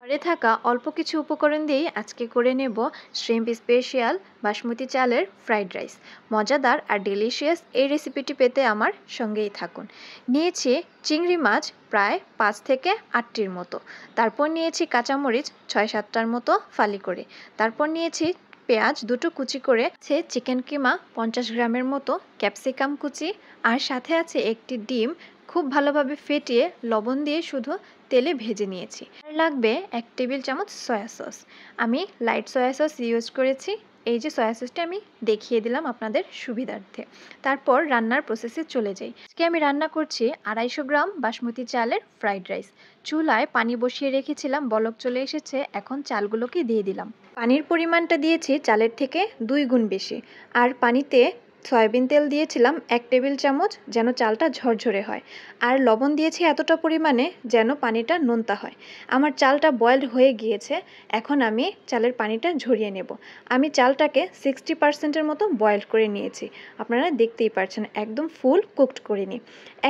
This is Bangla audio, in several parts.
ঘরে থাকা অল্প কিছু উপকরণ দিয়েই আজকে করে নেব শ্রিম্প স্পেশাল বাসমতি চালের ফ্রাইড রাইস। মজাদার আর ডেলিশিয়াস এই রেসিপিটি পেতে আমার সঙ্গেই থাকুন। নিয়েছি চিংড়ি মাছ প্রায় 5 থেকে 8টির মতো। তারপর নিয়েছি কাঁচামরিচ 6-7টার মতো ফালি করে। তারপর নিয়েছি পেঁয়াজ দুটো কুচি করে, চিকেন কিমা 50 গ্রামের মতো, ক্যাপসিকাম কুচি, আর সাথে আছে একটি ডিম খুব ভালোভাবে ফেটিয়ে লবণ দিয়ে শুধু তেলে ভেজে নিয়েছি। আর লাগবে 1 টেবিল চামচ সয়া সস। আমি লাইট সয়া সস ইউজ করেছি। এই যে সয়া সসটা আমি দেখিয়ে দিলাম আপনাদের সুবিধার্থে। তারপর রান্নার প্রসেসে চলে যাই। আজকে আমি রান্না করছি 250 গ্রাম বাসমতি চালের ফ্রাইড রাইস। চুলায় পানি বসিয়ে রেখেছিলাম, বলক চলে এসেছে, এখন চালগুলোকে দিয়ে দিলাম। পানির পরিমাণটা দিয়েছি চালের থেকে 2 গুণ বেশি। আর পানিতে সয়াবিন তেল দিয়েছিলাম 1 টেবিল চামচ, যেন চালটা ঝরঝরে হয়। আর লবণ দিয়েছি এতটা পরিমাণে যেন পানিটা নোনতা হয়। আমার চালটা বয়েলড হয়ে গিয়েছে, এখন আমি চালের পানিটা ঝরিয়ে নেব। আমি চালটাকে 60%-এর মতো বয়েলড করে নিয়েছি। আপনারা দেখতেই পাচ্ছেন একদম ফুল কুকড করে নিই।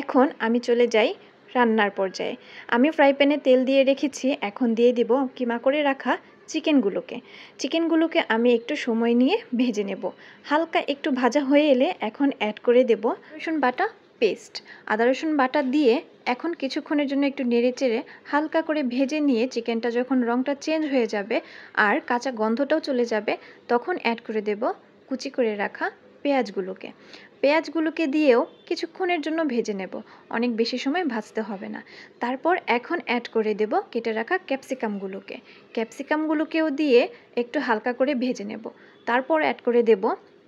এখন আমি চলে যাই রান্নার পর্যায়ে। আমি ফ্রাই প্যানে তেল দিয়ে রেখেছি, এখন দিয়ে দিব কিমা করে রাখা চিকেনগুলোকে আমি একটু সময় নিয়ে ভেজে নেব। হালকা একটু ভাজা হয়ে এলে এখন অ্যাড করে দেব রসুন বাটা পেস্ট। আদা রসুন বাটা দিয়ে এখন কিছুক্ষণের জন্য একটু নেড়েচেড়ে হালকা করে ভেজে নিয়ে চিকেনটা যখন রঙটা চেঞ্জ হয়ে যাবে আর কাঁচা গন্ধটাও চলে যাবে, তখন অ্যাড করে দেব কুচি করে রাখা পেঁয়াজগুলোকে দিয়েও কিছুক্ষণের জন্য ভেজে নেব, অনেক বেশি সময় ভাজতে হবে না। তারপর এখন অ্যাড করে দেব কেটে রাখা ক্যাপসিকামগুলোকেও দিয়ে একটু হালকা করে ভেজে নেব। তারপর অ্যাড করে দেব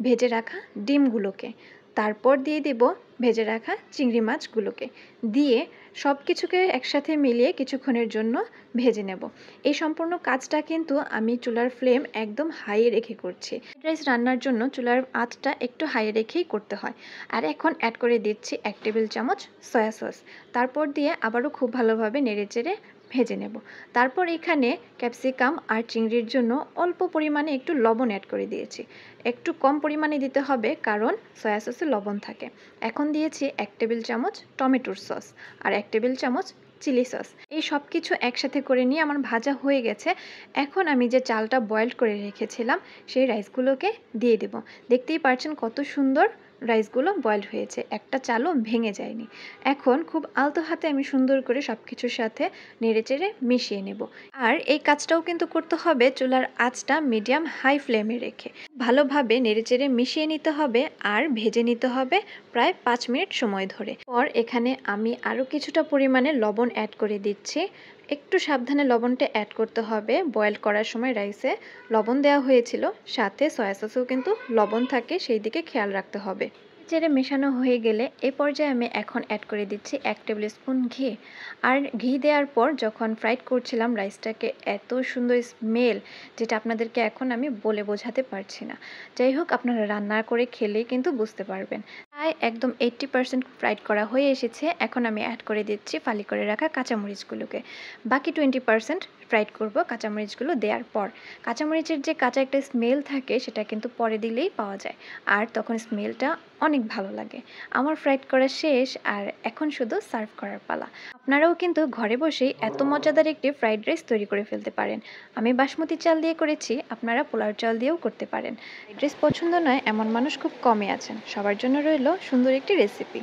ভেজে রাখা ডিমগুলোকে। তারপর দিয়ে দেব ভেজে রাখা চিংড়ি মাছগুলোকে দিয়ে সব কিছুকে একসাথে মিলিয়ে কিছুক্ষণের জন্য ভেজে নেব। এই সম্পূর্ণ কাজটা কিন্তু আমি চুলার ফ্লেম একদম হাই রেখে করছি। ফ্রাইড রাইস রান্নার জন্য চুলার আঁচটা একটু হাই রেখেই করতে হয়। আর এখন অ্যাড করে দিচ্ছি 1 টেবিল চামচ সয়া সস। তারপর দিয়ে আবারও খুব ভালোভাবে নেড়েচেড়ে ভেজে নেব। তারপর এখানে ক্যাপসিকাম আর চিংড়ির জন্য অল্প পরিমাণে একটু লবণ অ্যাড করে দিয়েছি। একটু কম পরিমাণে দিতে হবে কারণ সয়া সসে লবণ থাকে। এখন দিয়েছি 1 টেবিল চামচ টমেটোর সস আর 1 টেবিল চামচ চিলি সস। এই সব কিছু একসাথে করে নিয়ে আমার ভাজা হয়ে গেছে। এখন আমি যে চালটা বয়েলড করে রেখেছিলাম সেই রাইসগুলোকে দিয়ে দেব। দেখতেই পাচ্ছেন কত সুন্দর রাইসগুলো বয়েলড হয়েছে, একটা চালও ভেঙে যায়নি। এখন খুব আলতো হাতে আমি সুন্দর করে সব কিছুর সাথে নেড়েচেড়ে মিশিয়ে নেব। আর এই কাজটাও কিন্তু করতে হবে চুলার আঁচটা মিডিয়াম হাই ফ্লেমে রেখে। ভালোভাবে নেড়েচেড়ে মিশিয়ে নিতে হবে আর ভেজে নিতে হবে প্রায় 5 মিনিট সময় ধরে। পর এখানে আমি আরও কিছুটা পরিমাণে লবণ অ্যাড করে দিচ্ছি। একটু সাবধানে লবণটা অ্যাড করতে হবে, বয়েল করার সময় রাইসে লবণ দেওয়া হয়েছিল, সাথে সয়া সসেও কিন্তু লবণ থাকে, সেই দিকে খেয়াল রাখতে হবে। চেড়ে মেশানো হয়ে গেলে এই পর্যায়ে আমি এখন অ্যাড করে দিচ্ছি 1 টেবিল স্পুন ঘি। আর ঘি দেওয়ার পর যখন ফ্রাইড করছিলাম রাইসটাকে, এত সুন্দর স্মেল যেটা আপনাদেরকে এখন আমি বলে বোঝাতে পারছি না। যাই হোক, আপনারা রান্না করে খেলেই কিন্তু বুঝতে পারবেন। প্রায় একদম 80% ফ্রাইড করা হয়ে এসেছে। এখন আমি অ্যাড করে দিচ্ছি ফালি করে রাখা কাঁচামরিচগুলোকে। বাকি 20% ফ্রাইড করব কাঁচামরিচগুলো দেওয়ার পর। কাঁচামরিচের যে কাঁচা একটা স্মেল থাকে সেটা কিন্তু পরে দিলেই পাওয়া যায়, আর তখন স্মেলটা অনেক ভালো লাগে। আমার ফ্রাইড করা শেষ, আর এখন শুধু সার্ভ করার পালা। আপনারাও কিন্তু ঘরে বসেই এত মজাদার একটি ফ্রাইড রাইস তৈরি করে ফেলতে পারেন। আমি বাসমতি চাল দিয়ে করেছি, আপনারা পোলাও চাল দিয়েও করতে পারেন। ফ্রাইড রাইস পছন্দ নয় এমন মানুষ খুব কমই আছেন, সবার জন্য রইল সুন্দর একটি রেসিপি।